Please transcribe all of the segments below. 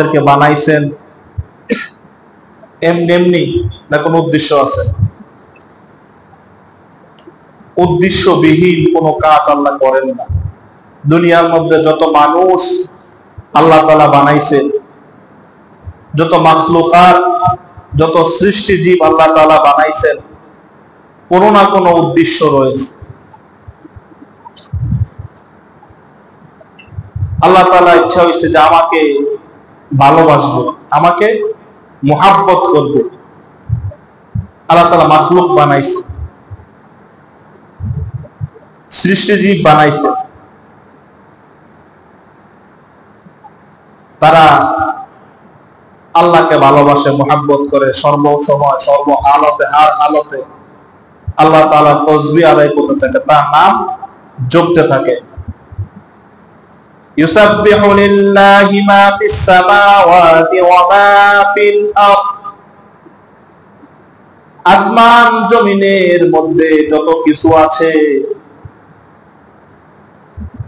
আমাদেরকে বানাইছেন এমনি এমনি, না কোনো উদ্দেশ্য আছে? উদ্দেশ্যবিহীন কোনো কাজ আল্লাহ করেন না। দুনিয়ার মধ্যে যত মানুষ আল্লাহ তাআলা বানাইছেন, যত মাখলুকাত, যত সৃষ্টি জীব আল্লাহ তাআলা বানাইছেন, কোনো না কোনো উদ্দেশ্য রয়েছে। আল্লাহ তাআলা ইচ্ছা হয়েছে যে আমাকে ভালোবাসবে, আমাকে মুহাব্বত করবে। আল্লাহ তাআলা মাখলুক বানাইছে, সৃষ্টি জীব বানাইছে, তারা আল্লাহকে ভালোবাসে, মুহাব্বত করে, সর্ব সময় সর্ব হালতে, হার হালতে আল্লাহ তাআলা তাসবিহ আদায় করতে থাকে, তার নাম জপতে থাকে। ইউসাব্বিহু লিল্লাহি মা ফিস সামাওয়াতি ওয়া মা ফিল আরদ। আসমান জমিনের মধ্যে যত কিছু আছে,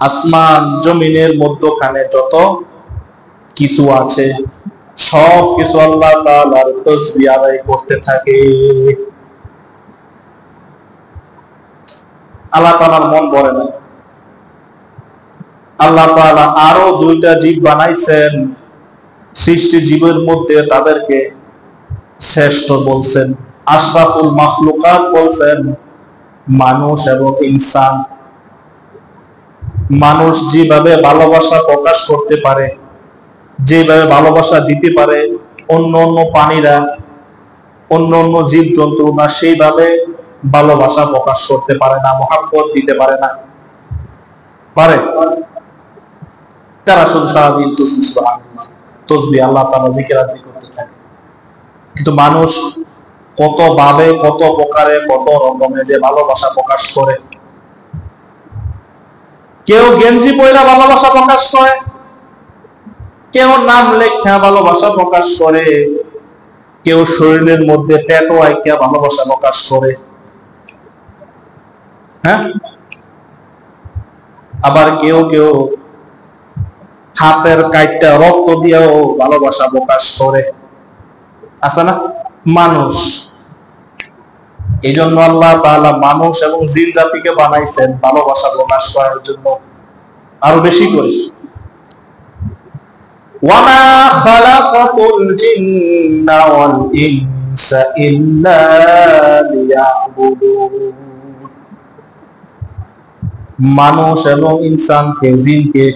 আসমান জমিনের মধ্যখানে যত কিছু আছে, সব কিছু আল্লাহ তাআলার তাসবিহ আদায় করতে থাকে। আল্লাহ তাআলার মন ভরে না। আল্লাহ তাআলা আরো দুইটা জীব বানাইছেন, সৃষ্টি জীবের মধ্যে তাদেরকে শ্রেষ্ঠ বলছেন, আশরাফুল মাখলুকাত বলছেন মানুষ এবং ইনসান। মানুষ যেভাবে ভালোবাসা প্রকাশ করতে পারে, যেভাবে ভালোবাসা দিতে পারে, অন্য অন্য প্রাণীরা, অন্য অন্য জীব জন্তু না সেইভাবে ভালোবাসা প্রকাশ করতে পারে না, মুহাব্বত দিতে পারে না। পারে? তারা শুধু সারাদিন তাসবিহ সুবহানাল্লাহ, তাসবিহ, আল্লাহ তাআলা জিকির আদি করতে থাকে। কিন্তু মানুষ কত ভাবে, কত প্রকারে, কত রকমে যে ভালোবাসা প্রকাশ করে। কেউ গেঞ্জি পয়রা ভালোবাসা প্রকাশ করে, কেউ নাম লেখা ভালোবাসা প্রকাশ করে, কেউ শরীরের মধ্যে ট্যাটু আঁকিয়া ভালোবাসা প্রকাশ করে। হ্যাঁ, আবার কেউ কেউ হাতের কাইটটা রক্ত দিয়েও ভালোবাসা প্রকাশ করে। আছে না মানুষ? এই জন্য আল্লাহ তাআলা মানুষ এবং জিন জাতিকে বানাইছেন ভালোবাসা প্রকাশ করার জন্য আরো বেশি করে। ওয়ামা খালাকাতুল জিন্না ওয়াল ইনসা ইল্লা লিয়াবুদুন। মানুষ এবং ইনসানকে, জিনকে,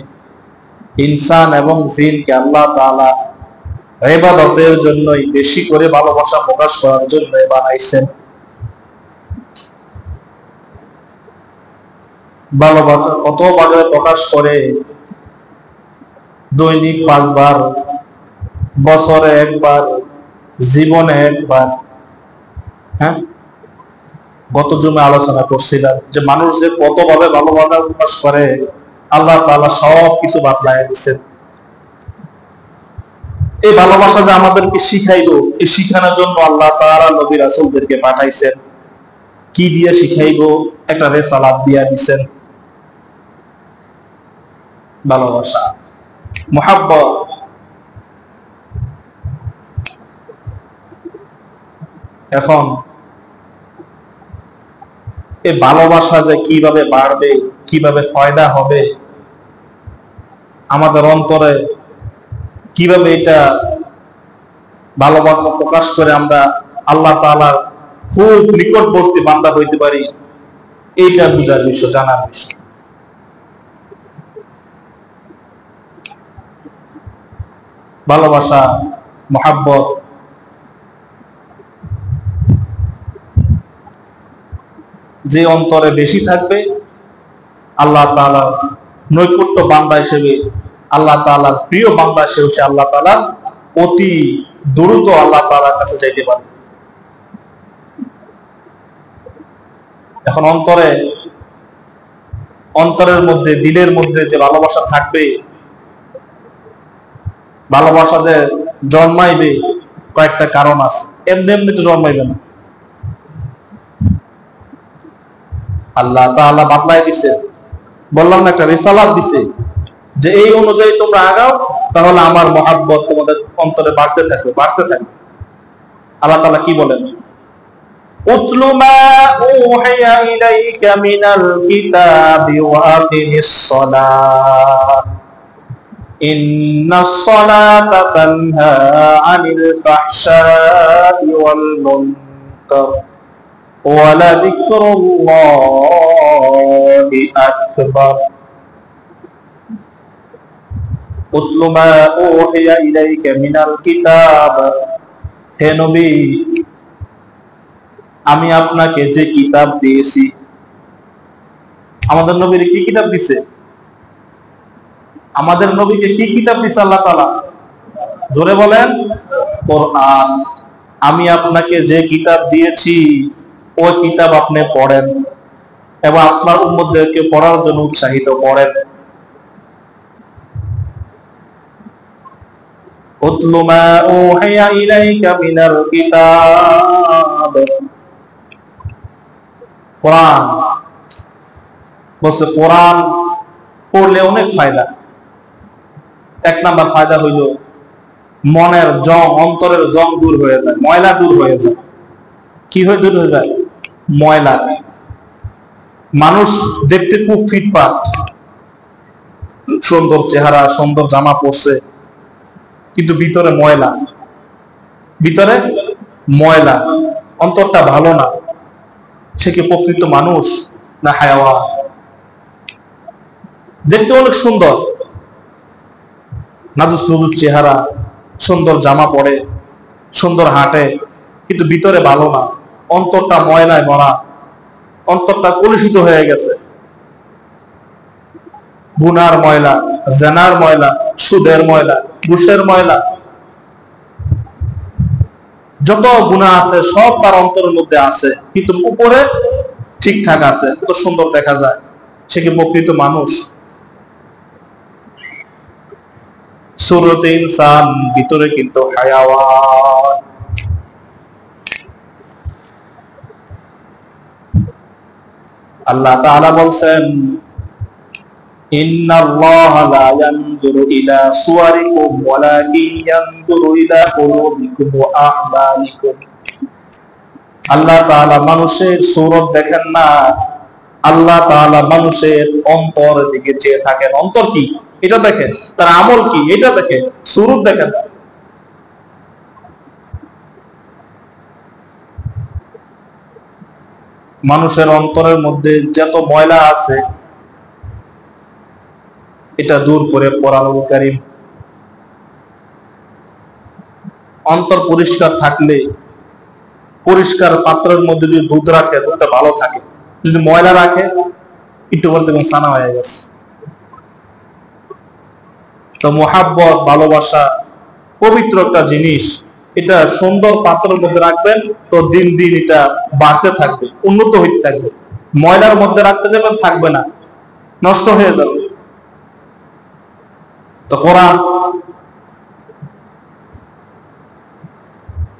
ইনসান এবং জিনকে আল্লাহ তাআলা ইবাদতের জন্যই, বেশি করে ভালোবাসা প্রকাশ করার জন্য বানাইছেন। ভালোবাসা কত ভাবে প্রকাশ করে? দৈনিক 5 বার, বছরে একবার, জীবনে একবার। হ্যাঁ, গত জুমে আলোচনা করছিলাম যে মানুষ যে কত ভাবে ভালোবাসা প্রকাশ করে, আল্লাহ তাআলা সব কিছু বাতলায় দিয়েছেন। এই ভালোবাসা যে আমাদেরকে শিখাইলো, এই শিখানোর জন্য আল্লাহ তাআলা নবী রাসূলদেরকে পাঠাইছেন। কি দিয়ে শিখাইবো? একটা রিসালাত দিয়া দিবেন। ভালোবাসা, মুহাব্বত। এখন এই ভালোবাসা যে কিভাবে বাড়বে, কিভাবে ফায়দা হবে, আমাদের অন্তরে কিভাবে এটা ভালোবাসা প্রকাশ করে আমরা আল্লাহ তাআলার খুব নিকটবর্তী বান্দা হইতে পারি, এইটা বুঝার বিষয়, জানার বিষয়। ভালোবাসা, মুহাব্বত যে অন্তরে বেশি থাকবে, আল্লাহ তাআলার নৈকট্য বান্দা হিসেবে, আল্লাহ তাআলার প্রিয় বান্দা হিসেবে আল্লাহ তাআলা অতি দ্রুত আল্লাহ তাআলার কাছে যাইতে পারবে। এখন অন্তরের মধ্যে, দিলের মধ্যে যে ভালোবাসা থাকবে, ভালোবাসা যে জন্মাইবে, কয়েকটা কারণ আছে। এমনি এমনি তো জন্মাইবে না। আল্লাহ তাআলা বাতলাই দিছে, বললাম না একটা রিসালাত দিছে। যে এই অনুযায়ী তোমরা আগাও, তাহলে আমার মহাব্বত তোমাদের অন্তরে বাড়তে থাকবে, বাড়তে থাকবে। আল্লাহ তাআলা কি বলেন? উতলু মা উহিয়া ইলাইকা মিনাল কিতাবি ওয়া আকিমিস সালাত ইন্নাস সালাতা তানহা আনিল ফাহশাই ওয়াল মুনকার ওয়া লাযিকরুল্লাহি আকবার। উতলু মা উহিয়া ইলাইকা মিনাল কিতাব, হে নবী আমি আপনাকে যে কিতাব দিয়েছি। আমাদের নবীর কি কিতাব দিছে? আমাদের নবীকে কি কিতাব দিছে আল্লাহ তাআলা? জোরে বলেন, কোরআন। আমি আপনাকে যে কিতাব দিয়েছি ওই কিতাব আপনি পড়েন এবং আপনার উম্মতদেরকে পড়ার জন্য উৎসাহিত করেন। উতলু মা উহিয়া ইলাইকা মিনাল কিতাব, কোরআন বলছে কোরআন পড়লে অনেক ফায়দা। এক নাম্বার ফায়দা হইল মনের জং, অন্তরের জং দূর হয়ে যায়, ময়লা দূর হয়ে যায়। কি হয়ে দূর হয়ে যায়? ময়লা। মানুষ দেখতে খুব ফিটফাট, সুন্দর চেহারা, সুন্দর জামা পরছে, কিন্তু ভিতরে ময়লা, ভিতরে ময়লা, অন্তরটা ভালো না। সে কি প্রকৃত মানুষ না হায়াওয়ান? দেখতে অনেক সুন্দর, নাদুস নুদুস চেহারা, সুন্দর জামা পরে, সুন্দর হাঁটে, কিন্তু ভিতরে ভালো না, অন্তরটা ময়লায় ভরা, অন্তরটা কলুষিত হয়ে গেছে। গুনার ময়লা, জেনার ময়লা, সুদের ময়লা, ঘুষের ময়লা, যত গুনাহ আছে সব তার অন্তরের মধ্যে আছে, কিন্তু উপরে ঠিকঠাক আছে, কত সুন্দর দেখা যায়। সে কি প্রকৃত মানুষ? সূরাতে ইনসান ভিতরে কিন্তু হায়াওয়ান। আল্লাহ তাআলা বলছেন ইন্নাল্লাহা লা ইয়ানজুরু ইলা সুওয়ারিকুম ওয়ালাকিন ইয়ানজুরু ইলা কুলুবিকুম ওয়া আ'মালিকুম। আল্লাহ তাআলা মানুষের সূরত দেখেন না, আল্লাহ তাআলা মানুষের অন্তরের দিকে চেয়ে থাকেন। অন্তর কি এটা দেখেন, তার আমল কি এটা দেখেন, সূরত দেখেন। মানুষের অন্তরের মধ্যে যত ময়লা আছে এটা দূর করে কোরআনুল কারীম। অন্তর পরিষ্কার থাকলে, পরিষ্কার পাত্রের মধ্যে যদি দুধ রাখে দুধটা ভালো থাকে, যদি ময়লা রাখে একটু বলতে সানা হয়ে গেছে। তো মুহাব্বত, ভালোবাসা পবিত্র একটা জিনিস, এটা সুন্দর পাত্রের মধ্যে রাখবেন তো দিন দিন এটা বাড়তে থাকবে, উন্নত হইতে থাকবে। ময়লার মধ্যে রাখতে যাবেন থাকবে না, নষ্ট হয়ে যাবে। তো কোরআন,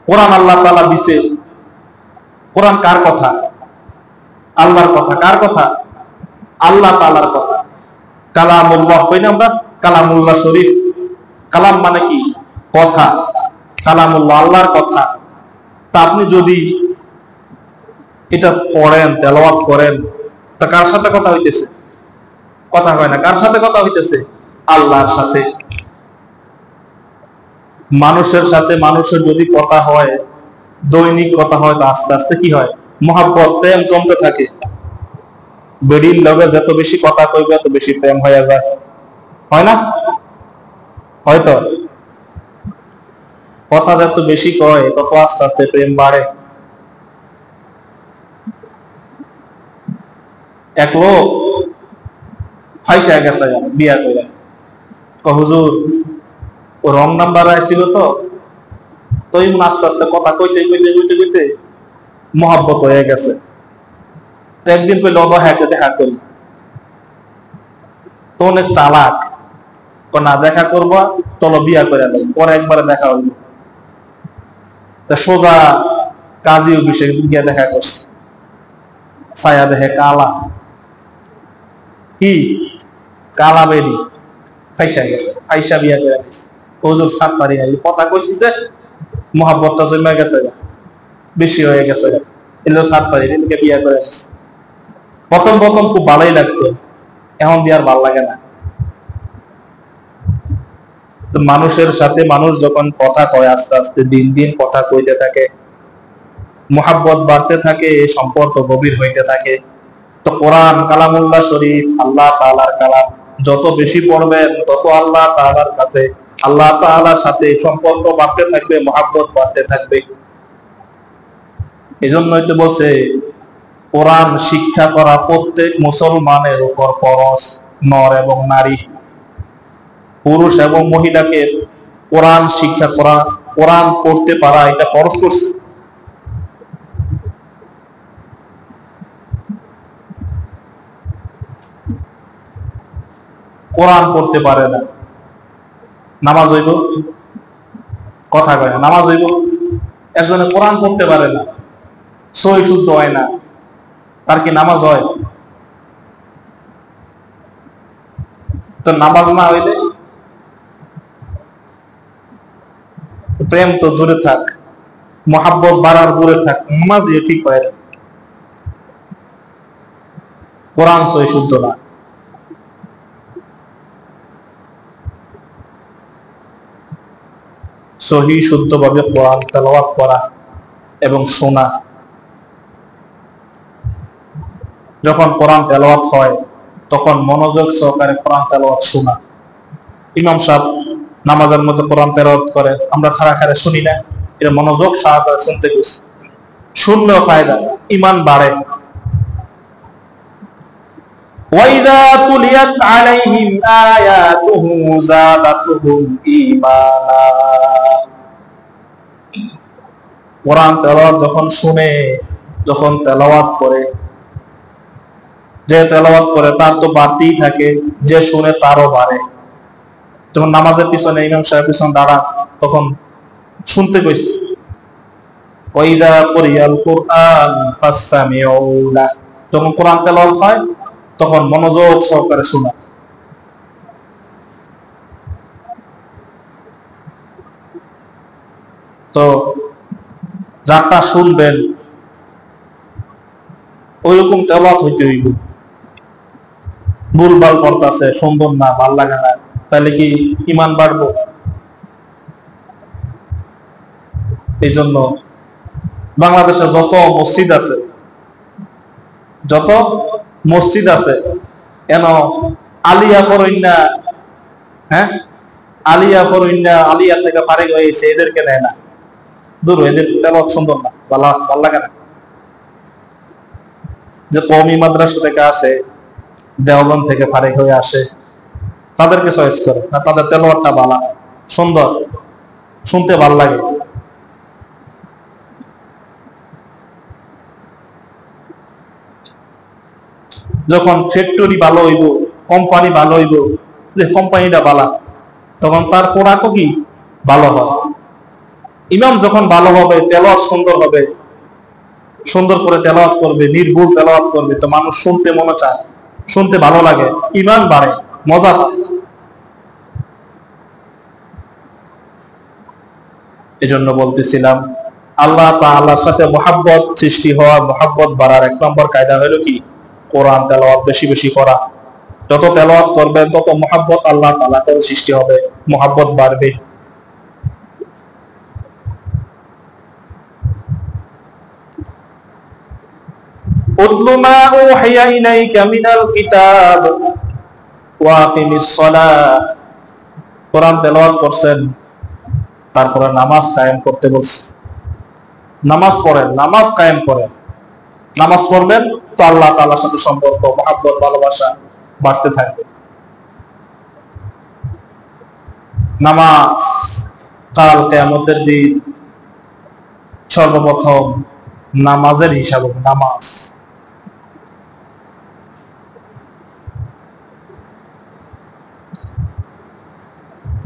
কোরআন আল্লাহ তাআলা দিছে। কোরআন কার কথা? আল্লাহর কথা। কার কথা? আল্লাহ তাআলার কথা। কালামুল্লাহ কই না আমরা? কালামুল্লাহ শরীফ। কালাম মানে কি? কথা। কালামুল্লাহ আল্লাহর কথা। তা আপনি যদি এটা পড়েন, তেলাওয়াত করেন, তা কার সাথে কথা হইতেছে? কথা হয় না। কার সাথে কথা হইতেছে? আল্লাহর সাথে। মানুষের সাথে মানুষের যদি কথা হয়, দৈনিক কথা হয়, তো আস্তে আস্তে কি হয়? মহাব্বত, প্রেম জমতে থাকে। বেড়ির লগে যত বেশি কথা কইবে তত বেশি প্রেম হয়ে যায়, হয় না? হয়তো কথা যত বেশি কয় তত আস্তে আস্তে প্রেম বাড়ে। এক লোক ফাইসা গেছে বিয়া করে, হুজুর ও রং নাম্বার আসছিল তো আস্তে আস্তে কথা কইতে কইতে কইতে কইতে মহাব্বত হয়ে গেছে। তো একদিন কইল দেখা করি। তো অনেক চালাক, না দেখা করবা, চলো বিয়া করে দেয়। পরে একবারে দেখা হইল, তা সোজা কাজী অফিসে গিয়ে দেখা করছে। ছায়া দেখে কালা, কি কালা বেরি, ফাইসা গেছে, ফাইসা বিয়া করে গেছে, হুজুর সাত পারি নাই, কথা কইছি যে মহাব্বতটা জমে গেছে, বেশি হয়ে গেছে, এলো সাত পারি এদিকে বিয়া করে গেছে। প্রথম প্রথম খুব ভালোই লাগছে, এখন বিয়ার ভাল লাগে না। তো মানুষের সাথে মানুষ যখন কথা কয়, আস্তে আস্তে দিন দিন কথা কইতে থাকে, মুহাব্বত বাড়তে থাকে, সম্পর্ক গভীর হইতে থাকে। তো কোরআন কালামুল্লাহ শরীফ, আল্লাহ তাআলার কালাম, যত বেশি পড়বেন তত আল্লাহ তাআলার কাছে, আল্লাহ তাআলার সাথে সম্পর্ক বাড়তে থাকবে, মুহাব্বত বাড়তে থাকবে। এজন্যই তো বলছে কোরআন শিক্ষা করা প্রত্যেক মুসলমানের উপর ফরজ, নর এবং নারী, পুরুষ এবং মহিলাকে কোরআন শিক্ষা করা, কোরআন পড়তে পারা, এটা ফরজ করছে। কোরআন পড়তে পারে না, নামাজ হইব? কথা কয় না, নামাজ হইব? একজনে কোরআন পড়তে পারে না, সহি শুদ্ধ হয় না, তার কি নামাজ হয়? তো নামাজ না হইলে প্রেম তো দূরে থাক, মহাব্বত বাড়ার দূরে থাক, নামাজ ঠিক হয় না, কোরআন সহি শুদ্ধ না। সহি শুদ্ধভাবে কোরআন তেলাওয়াত করা এবং শোনা। যখন কোরআন তেলাওয়াত হয় তখন মনোযোগ সহকারে কোরআন তেলাওয়াত শোনা। ইমাম সাহেব নামাজের মধ্যে কোরআন তেলাওয়াত করে, আমরা খাড়া খাড়া শুনি না, এটা মনোযোগ সহকারে শুনতে গেছি, শুনলেও ফায়দা, ঈমান বাড়ে। ওয়াইদা তুলিয়াত আলাইহিম আয়াতুহু যাদাতুহুম ঈমানা। কোরআন তেলাওয়াত যখন শুনে, যখন তেলাওয়াত করে, যে তেলাওয়াত করে তার তো বাড়তেই থাকে, যে শুনে তারও বাড়ে। যখন নামাজের পিছনে ইমাম সাহেব পিছনে দাঁড়ান, তখন শুনতে কইছে ওয়াইদা কুরিয়াল কুরআন ফাসতামিউ লাহ, যখন কোরআন তেলাওয়াত হয় তখন মনোযোগ সহকারে শোনা। তো যারটা শুনবেন ওইরকম তেলাওয়াত হইতে হইব। ভুলভাল করতেছে, সুন্দর না, ভাল লাগে না, তাহলে কি ঈমান বাড়বো? এই জন্য বাংলাদেশে যত মসজিদ আছে, যত মসজিদ আছে, এন আলিয়া করইনা, হ্যাঁ আলিয়া করইনা, আলিয়া থেকে ফারেক হয়েছে, এদেরকে নেয় না, দূর, এদের তেলাওয়াত সুন্দর না, ভাল লাগে না। যে কওমি মাদ্রাসা থেকে আসে, দেওবন্দ থেকে ফারেক হয়ে আসে, তাদেরকে চয়েস করে, না তাদের তেলাওয়াতটা ভালো, সুন্দর, শুনতে ভাল লাগে। যখন ফ্যাক্টরি ভালো হইব, কোম্পানি ভালো হইব, যে কোম্পানিটা ভালো, তখন তার প্রোডাক্টও কি ভালো হয়। ইমাম যখন ভালো হবে, তেলাওয়াত সুন্দর হবে, সুন্দর করে তেলাওয়াত করবে, নির্ভুল তেলাওয়াত করবে, তো মানুষ শুনতে মনে চায়, শুনতে ভালো লাগে, ঈমান বাড়ে, মজা পায়। এজন্য বলতেছিলাম, আল্লাহ তাআলার সাথে মুহাব্বত সৃষ্টি হওয়া, মুহাব্বত বাড়ার এক নম্বর কায়দা হলো কি? কোরআন তেলাওয়াত বেশি বেশি করা। যত তেলাওয়াত করবেন তত মুহাব্বত আল্লাহ তাআলার সাথে সৃষ্টি হবে, মুহাব্বত বাড়বে। উতলু মা উহিয়া ইলাইকা মিনাল কিতাব ওয়া আকিমিস সালাহ। কোরআন তেলাওয়াত করছেন, তারপরে নামাজ কায়েম করতে বলছে। নামাজ পড়েন, নামাজ কায়েম করেন, নামাজ পড়বেন তো আল্লাহ তাআলার সাথে সম্পর্ক, মুহাব্বত, ভালোবাসা বাড়তে থাকবে। নামাজ কাল কিয়ামতের দিন সর্বপ্রথম নামাজের হিসাব হবে। নামাজ,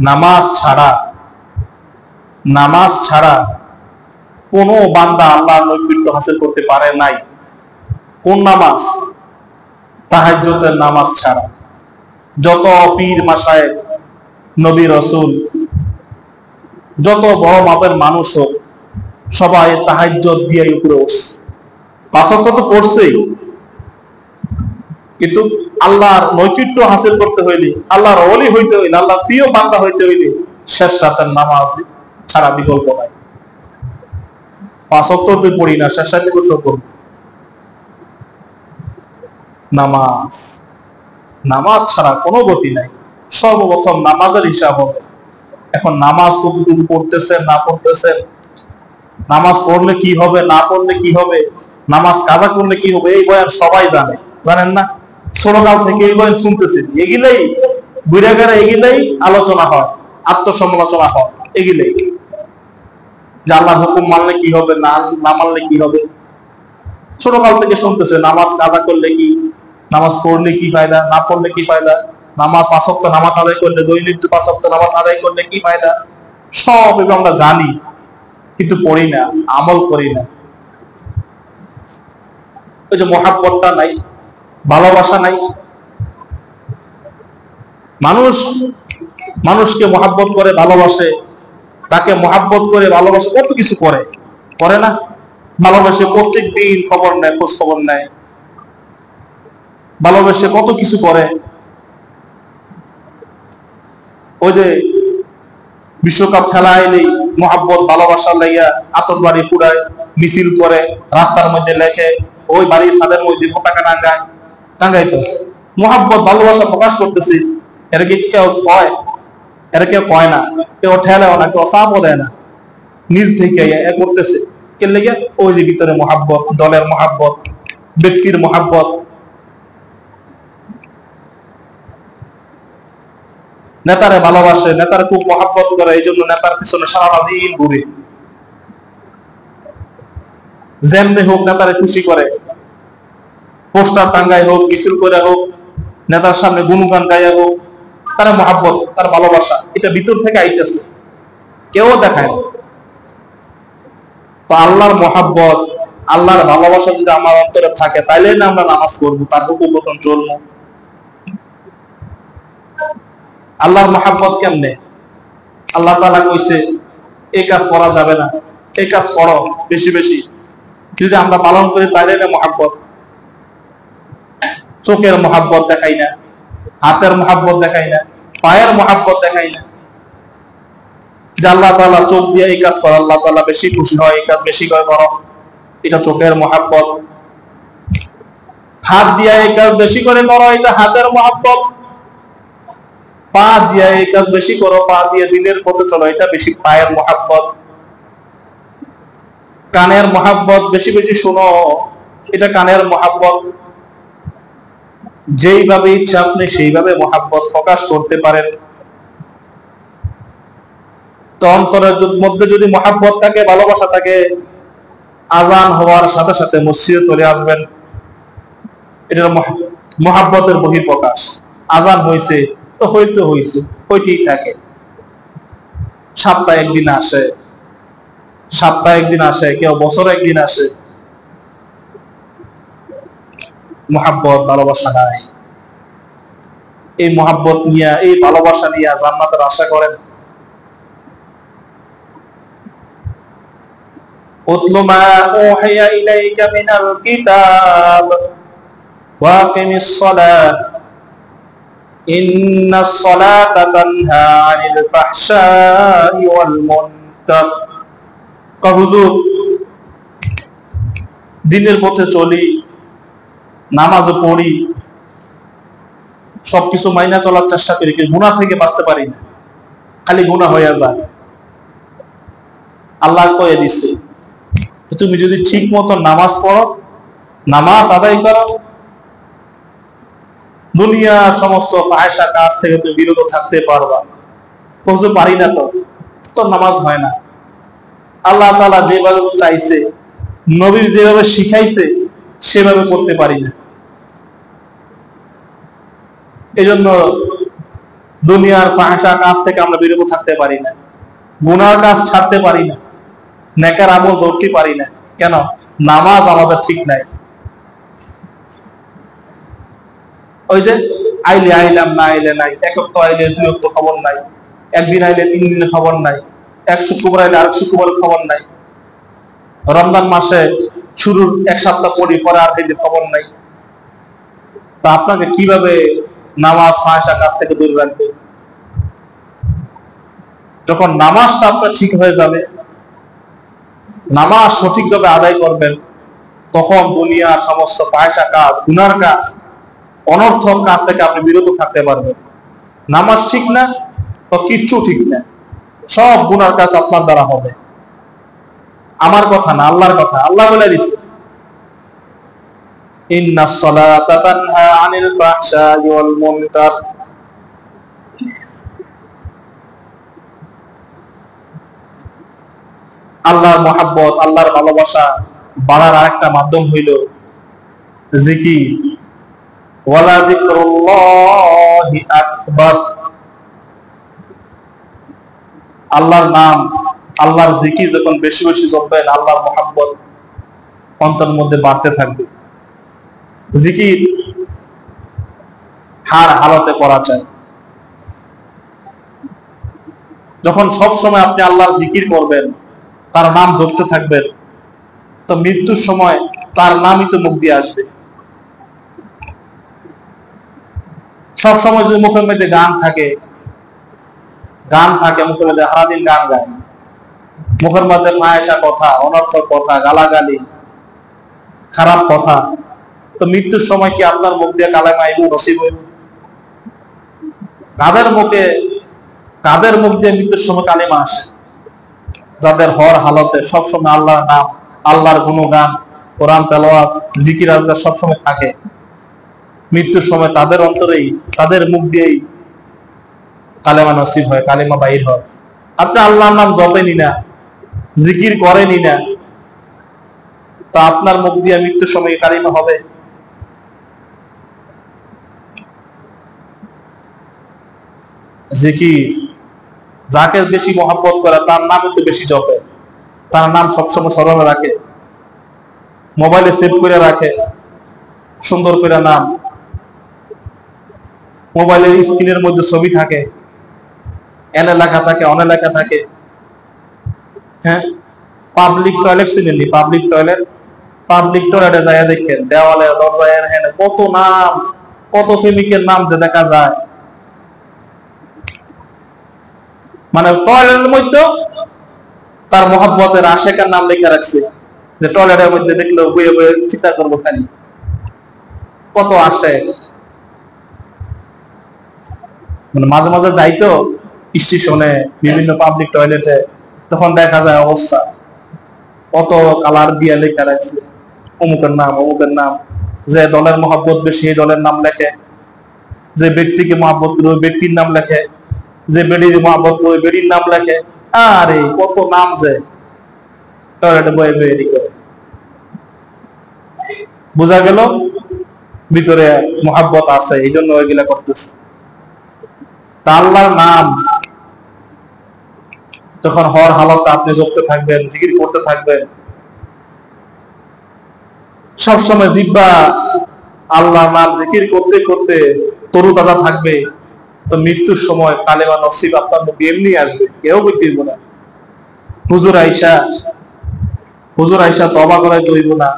নামাজ ছাড়া, নামাজ ছাড়া কোন বান্দা আল্লাহর নৈকট্য হাসিল করতে পারে নাই। কোন নামাজ? তাহাজ্জুদের নামাজ ছাড়া। যত পীর মাশায়েখ নবী রাসূল যত বড় মাপের মানুষ হোক সবাই তাহাজ্জুদ দিয়ে উপরে উঠছে, 5 ওয়াক্ত তো পড়ছেই, কিন্তু আল্লাহর নৈকট্য হাসিল করতে হইলে, আল্লাহর ওলি হইতে হইলে, আল্লাহর প্রিয় বান্দা হইতে হইলে শেষ রাতের নামাজ ছাড়া বিকল্প নাই। 5 ওয়াক্ত তো পড়ি না, শেষ রাতে গোসল করব। নামাজ, নামাজ ছাড়া কোনো গতি নাই। সর্বপ্রথম নামাজের হিসাব হবে। এখন নামাজ কতটুকু পড়তেছেন না পড়তেছেন, নামাজ পড়লে কি হবে না পড়লে কি হবে, নামাজ কাজা করলে কি হবে, এই বয়ান সবাই জানে, জানেন না? ছোটকাল থেকে এই বয়ান শুনতেছেন, এগুলাই বুড়াগারা, এগুলাই আলোচনা হয়, আত্মসমালোচনা হয়, এগুলাই যে আল্লাহর হুকুম মানলে কি হবে, না না মানলে কি হবে। ছোটকাল থেকে শুনতেছে নামাজ কাজা করলে কি, নামাজ পড়লে কি ফায়দা, না পড়লে কি ফায়দা, নামাজ 5 ওয়াক্ত নামাজ আদায় করলে, দৈনিক 5 ওয়াক্ত নামাজ আদায় করলে কি ফায়দা, সব এগুলো আমরা জানি, কিন্তু পড়ি না, আমল করি না। ওই যে মহাব্বতটা নাই, ভালোবাসা নাই। মানুষ মানুষকে মহাব্বত করে ভালোবাসে, তাকে মহাব্বত করে ভালোবাসে, কত কিছু করে, করে না? ভালোবাসে, প্রত্যেক দিন খবর নেয়, খোঁজ খবর নেয়, ভালোবাসে, কত কিছু করে। ওই যে বিশ্বকাপ খেলা এলেই মহাব্বত ভালোবাসা লাইয়া আতশবাজি পুড়ায়, মিছিল করে, রাস্তার মধ্যে লেখে, ওই বাড়ির ছাদের মধ্যে পতাকা টাঙ্গায়, টাঙ্গাই তো মহাব্বত ভালোবাসা প্রকাশ করতেছি। এরা কি কেউ কয়? এরা কেউ কয় না, কেউ ঠেলেও না, কেউ চাপও দেয় না, নিজ থেকে এ করতেছে। কে লেগে? ওই যে ভিতরে মহাব্বত, দলের মহাব্বত, ব্যক্তির মহাব্বত। নেতারে ভালোবাসে, নেতার খুব মহাব্বত করে, এই জন্য নেতার পিছনে সারাদিন ঘুরে, যেমনি হোক নেতারে খুশি করে, পোস্টার টাঙ্গাই হোক, মিছিল করে হোক, নেতার সামনে গুণগান গাইয়া হোক, তার মহাব্বত, তার ভালোবাসা, এটা ভিতর থেকে আইতেছে, কেউ দেখায় না। তো আল্লাহর মহাব্বত, আল্লাহর ভালোবাসা যদি আমার অন্তরে থাকে, তাইলে না আমরা নামাজ পড়বো, তার হুকুম মতন চলবো। আল্লাহর মহাব্বত কেমনে? আল্লাহ তাআলা কইছে এই কাজ করা যাবে না, এই কাজ করো বেশি বেশি, যদি আমরা পালন করি তাইলে না মহাব্বত। চোখের মহাব্বত দেখাই না, হাতের মহাব্বত দেখাই না, পায়ের মহাব্বত দেখাই না, যে আল্লাহ তাআলা চোখ দিয়ে এই কাজ করো, আল্লাহ তাআলা বেশি খুশি হয়, এই কাজ বেশি করে করো, এটা চোখের মহাব্বত। হাত দিয়ে এই কাজ বেশি করে করো, এটা হাতের মহাব্বত। পা দিয়ে এই কাজ বেশি করো, পা দিয়ে দিনের পথে চলো, এটা বেশি পায়ের মহাব্বত। কানের মহাব্বত, বেশি বেশি শোনো, এটা কানের মহাব্বত। যেইভাবে ইচ্ছা আপনি সেইভাবে মহাব্বত প্রকাশ করতে পারেন। তো অন্তরের মধ্যে যদি মহাব্বত থাকে, ভালোবাসা থাকে, আজান হওয়ার সাথে সাথে মসজিদে চলে আসবেন, এটা মহাব্বতের বহিঃপ্রকাশ। আজান হয়েছে তো হইতে হয়েছে, হইতেই থাকে। সপ্তাহে একদিন আসে, সপ্তাহে একদিন আসে, কেউ বছরে একদিন আসে, মহাব্বত ভালোবাসা নাই। এই মহাব্বত নিয়ে, এই ভালোবাসা নিয়ে জান্নাতের আশা করেন। উতলু মা উহিয়া ইলাইকা মিনাল কিতাব ওয়া আকিমিস সালাত ইন্নাস সালাতা তানহা আনিল ফাহশাই ওয়াল মুনকার। হুজুর, দিনের পথে চলি, নামাজও পড়ি, সবকিছু মাইনা চলার চেষ্টা করি, কিন্তু গুনাহ থেকে বাঁচতে পারি না, খালি গুনাহ হয়ে যায়। আল্লাহ কয়ে দিচ্ছে, তুমি যদি ঠিক মতো নামাজ পড়ো, নামাজ আদায় করো, দুনিয়ার সমস্ত ফাহিশা কাজ থেকে তুমি বিরত থাকতে পারবা। হুজুর পারি না, তো নামাজ হয় না। আল্লাহ তাআলা যেভাবে চাইছে, নবী যেভাবে শিখাইছে সেভাবে করতে পারি না। এজন্য দুনিয়ার ফাহিশা কাজ থেকে আমরা বিরত থাকতে পারি না, গুনার কাজ ছাড়তে পারি না, নেকার আমল ধরতে পারি না। কেন? নামাজ আমাদের ঠিক নাই। ওই যে আইলে আইলাম, না আইলে নাই, এক ওয়াক্ত আইলে 2 ওয়াক্ত খবর নাই, একদিন আইলে 3 দিনের খবর নাই, এক শুক্রবার আইলে আরেক শুক্রবারের খবর নাই, রমজান মাসে শুরুর 1 সপ্তাহ পরে আর দিনের খবর নাই। তা আপনাকে কিভাবে নামাজ ফায়সা কাজ থেকে দূরে রাখবে? যখন নামাজটা আপনার ঠিক হয়ে যাবে, নামাজ সঠিকভাবে আদায় করবেন, তখন দুনিয়ার সমস্ত ফায়সা কাজ, গুনার কাজ, অনর্থক কাজ থেকে আপনি বিরত থাকতে পারবেন। নামাজ ঠিক না তো কিচ্ছু ঠিক না, সব গুনার কাজ আপনার দ্বারা হবে। আমার কথা না, আল্লাহর কথা। আল্লাহ বলে দিচ্ছে, ইন্নাস সালাতা তানহা আনিল ফাহশাই ওয়াল মুনকার। আল্লাহর মহাব্বত, আল্লাহর ভালোবাসা বাড়ার আরেকটা মাধ্যম হইল জিকির। ওয়ালা যিকরুল্লাহি আকবার। আল্লাহর নাম, আল্লাহর জিকির যখন বেশি বেশি জপবেন, আল্লাহর মহাব্বত অন্তরের মধ্যে বাড়তে থাকবে। জিকির হার হালতে করা যায়। যখন সব সময় আপনি আল্লাহর জিকির করবেন, তার নাম জপতে থাকবেন, তো মৃত্যুর সময় তার নামই তো মুখ দিয়ে আসবে। সব সময় যদি মুখের মধ্যে গান থাকে, মুখের মধ্যে সারাদিন গান গায়, মুখের মধ্যে ফায়সা কথা, অনর্থক কথা, গালাগালি, খারাপ কথা, তো মৃত্যুর সময় কি আপনার মুখ দিয়ে কালেমা আইব, নসিব হইব? কাদের মুখ দিয়ে মৃত্যুর সময় কালেমা আসে? যাদের হর হালতে সবসময় আল্লাহর নাম, আল্লাহর গুণগান, কোরআন তেলাওয়াত, জিকির আজকার সবসময় থাকে, মৃত্যুর সময় তাদের অন্তরেই, তাদের মুখ দিয়েই কালেমা নসিব হয়, কালেমা বাইর হয়। আপনি আল্লাহর নাম জপেনি না, জিকির করেনি না, তা আপনার মুখ দিয়ে মৃত্যুর সময় কালেমা হবে? জিকির যাকে বেশি মহব্বত করে তার নাম তো বেশি জপে, তার নাম সবসময় স্মরণে রাখে, মোবাইলে সেভ করে রাখে সুন্দর করে নাম, মোবাইলের স্ক্রিনের মধ্যে ছবি থাকে, এনে লেখা থাকে, অনে লেখা থাকে। হ্যাঁ, পাবলিক টয়লেট চিনেননি? পাবলিক টয়লেটে যায় দেখেন, দেওয়ালে দরজায় কত নাম, কত প্রেমিকের নাম যে দেখা যায়। মানে টয়লেটের মধ্যে তার মহব্বতের আশেকার নাম লেখা রাখছে, যে টয়লেটের মধ্যে দেখলেও বইয়ে বইয়ে চিন্তা করবো খালি কত আসে। মানে মাঝে মাঝে যাইতো স্টেশনে, বিভিন্ন পাবলিক টয়লেটে, তখন দেখা যায় অবস্থা, কত কালার দিয়ে লেখা রাখছে অমুকের নাম, অমুকের নাম। যে দলের মহব্বত বেশি এই দলের নাম লেখে, যে ব্যক্তিকে মহব্বত করে ওই ব্যক্তির নাম লেখে, যে বেডির মহব্বত করে ওই বেডির নাম লেখে। আরে কত নাম যে টয়লেটে বয়ে বয়ে এদিকে। বোঝা গেল ভিতরে মহব্বত আছে, এই জন্য ওইগুলা করতেছে। তা আল্লাহর নাম যখন হর হালতে আপনি জপতে থাকবেন, জিকির করতে থাকবেন, সবসময় জিহ্বা আল্লাহর নাম জিকির করতে করতে তরুতাজা থাকবে, তো মৃত্যুর সময় কালেমা নসিব আপনার মুখে এমনি আসবে, কেউ বলতে হইব না। হুজুর আইসা তওবা করাই হইব না,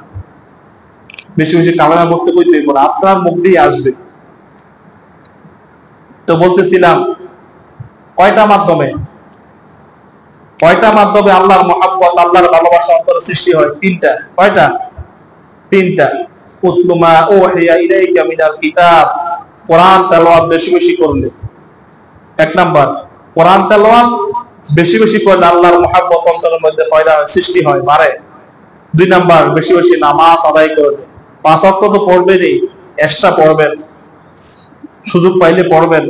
বেশি বেশি কালেমা পড়তে কইতে হইব না, আপনার মুখ দিয়ে আসবে। তো বলতেছিলাম, কয়টা মাধ্যমে আল্লাহর মহাব্বত, আল্লাহর ভালোবাসা অন্তরে সৃষ্টি হয়? তিনটা। কয়টা? তিনটা। উতলু মা উহিয়া ইলাইকা মিনাল কিতাব। কোরআন তেলাওয়াত বেশি বেশি করলে, এক নাম্বার কোরআন তেলাওয়াত বেশি বেশি করলে আল্লাহর মহাব্বত অন্তরের মধ্যে পয়দা হয়, সৃষ্টি হয়, বাড়ে। 2 নাম্বার বেশি বেশি নামাজ আদায় করবে। 5 ওয়াক্ত তো পড়বেনই, এক্সট্রা পড়বেন, সুযোগ পাইলে পড়বেন।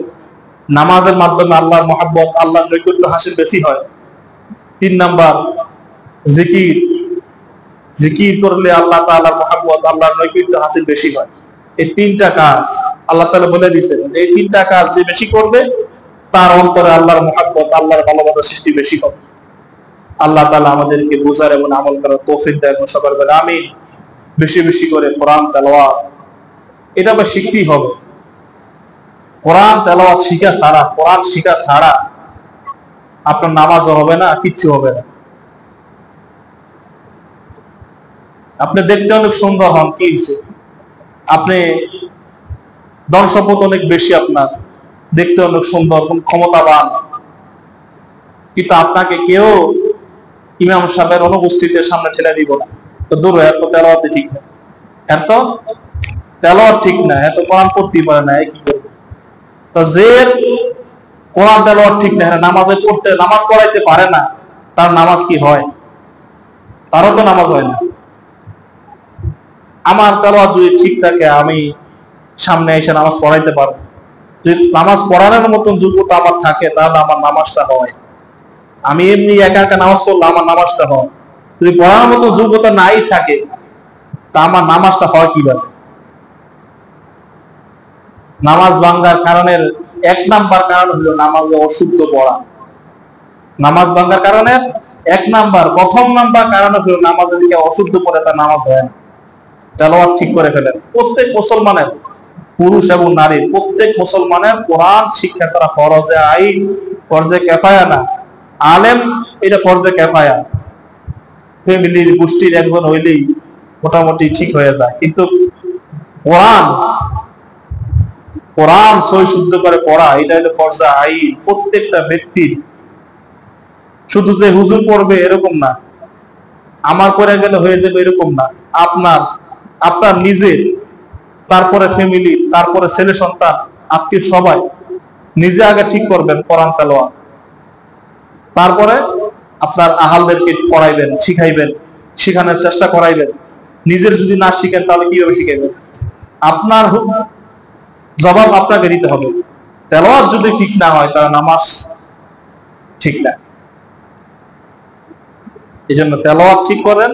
নামাজের মাধ্যমে আল্লাহর মহাব্বত, আল্লাহর নৈকট্য হাসিল বেশি হয়। 3 নাম্বার জিকির করলে আল্লাহ তাআলার মহব্বত, আল্লাহর নৈকট্য হাসিল বেশি হয়। এই 3টা কাজ আল্লাহ তাআলা বলে দিয়েছেন, এই 3টা কাজ যে বেশি করবে তার অন্তরে আল্লাহর মহব্বত, আল্লাহর ভালোবাসা সৃষ্টি বেশি হবে। আল্লাহ তাআলা আমাদেরকে বুঝার এবং আমল করার তৌফিক দেয়। সবার বলে আমিন। বেশি বেশি করে কোরআন তেলাওয়াত, এটা আবার শিখতেই হবে। কোরআন তেলাওয়াত শিখা ছাড়া, কোরআন শিখা ছাড়া আপনার নামাজও হবে না, কিচ্ছু হবে না। আপনি দেখতে অনেক সুন্দর হন, কি হয়েছে? আপনি ধন সম্পদ অনেক বেশি, আপনার দেখতে অনেক সুন্দর, ক্ষমতাবান, কিন্তু আপনাকে কেউ ইমাম সাহেবের অনুপস্থিতির সামনে ঠেলে দিব না। তো দূর, এত তেলাওয়াতে ঠিক না, এত তেলাওয়াত ঠিক না, এত কোরআন পড়তেই পারে না, কি করবে? তো যে কোরআন তেলাওয়াত ঠিক না, নামাজ পড়াইতে পারে না, তার নামাজ কি হয়? তারও তো নামাজ হয় না। আমার তেলাওয়াত যদি ঠিক থাকে, আমি সামনে এসে নামাজ পড়াইতে পারবো। যদি নামাজ পড়ানোর মতন যোগ্যতা আমার থাকে, তাহলে আমার নামাজটা হয়। আমি এমনি একা একা নামাজ পড়লে আমার নামাজটা হয়। যদি পড়ানোর মতো যোগ্যতা নাই থাকে, তা আমার নামাজটা হয় কিভাবে? নামাজ ভাঙ্গার কারণের 1 নাম্বার কারণ হলো নামাজে অশুদ্ধ পড়া। নামাজ ভাঙ্গার কারণে প্রথম নাম্বার কারণ হলো নামাজের দিকে অশুদ্ধ পড়ে, তার নামাজ হয় না। তেলাওয়াত ঠিক করে ফেলেন। প্রত্যেক মুসলমানের, পুরুষ এবং নারী, প্রত্যেক মুসলমানের কোরআন শিক্ষা করা ফরজে আইন, ফরজে কিফায়া না। আলেম এটা ফরজে কিফায়া, ফ্যামিলির গোষ্ঠীর একজন হইলেই মোটামুটি ঠিক হয়ে যায়। কিন্তু কোরআন কোরআন সই শুদ্ধ করে পড়া, এটা হলো ফরজে আইন প্রত্যেকটা ব্যক্তির। শুধু যে হুজুর পড়বে এরকম না, আমার পড়ে গেলে হয়ে যাবে এরকম না। আপনার নিজের, তারপরে ফ্যামিলি, তারপরে ছেলে সন্তান, আত্মীয়, সবাই নিজে আগে ঠিক করবেন কোরআন তেলাওয়াত, তারপরে আপনার আহালদেরকে পড়াইবেন, শিখাইবেন, শেখানোর চেষ্টা করাইবেন। নিজের যদি না শিখেন, তাহলে কিভাবে শিখাইবেন? আপনার জবাব আপনাকে দিতে হবে। তেলাওয়াত যদি ঠিক না হয়, তাহলে নামাজ ঠিক না। এই জন্য তেলাওয়াত ঠিক করেন,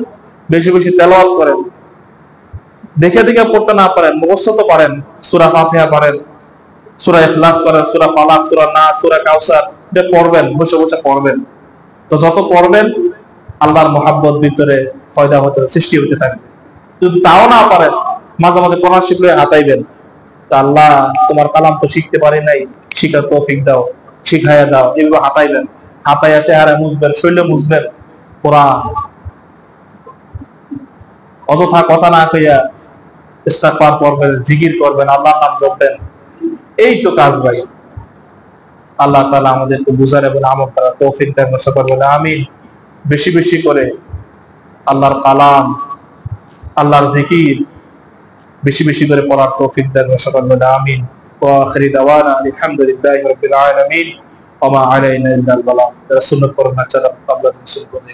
বেশি বেশি তেলাওয়াত করেন। দেখে দেখে পড়তে না পারেন, মুখস্থ তো পারেন। সূরা ফাতিহা পারেন, সূরা ইখলাস পারেন, সূরা ফালাক, সূরা নাস, সূরা কাউসার, এটা পড়বেন, বসে বসে পড়বেন। তো যত পড়বেন, আল্লাহর মহাব্বত ভিতরে পয়দা হতে, সৃষ্টি হতে থাকবে। যদি তাও না পারেন, মাঝে মাঝে কোরআন শিখলে হাতাইবেন। তা আল্লাহ, তোমার কালাম তো শিখতে পারি নাই, শিখার তৌফিক দাও, শিখাইয়া দাও, এভাবে হাতাইবেন। হাতাই আসে আর মুছবেন, শৈলে মুছবেন কোরআন। অযথা কথা না কইয়া ইস্তিগফার করবেন, জিকির করবেন, আল্লাহর নাম জপবেন। এই তো কাজ ভাই। আল্লাহ তাআলা আমাদেরকে বুঝার এবং আমল করার তৌফিক দান করুন। আমিন। বেশি বেশি করে আল্লাহর কালাম, আল্লাহর জিকির বেশি বেশি করে পড়ার তৌফিক দান করুন। আমিন। ওয়া আখিরি দাওয়ানা আলহামদুলিল্লাহি রাব্বিল আলামিন। ওয়া মা আলাইনা ইল্লাল বালাগ। সুন্নাত পড়ুন, চালা আল্লাহর রাসূল করুন।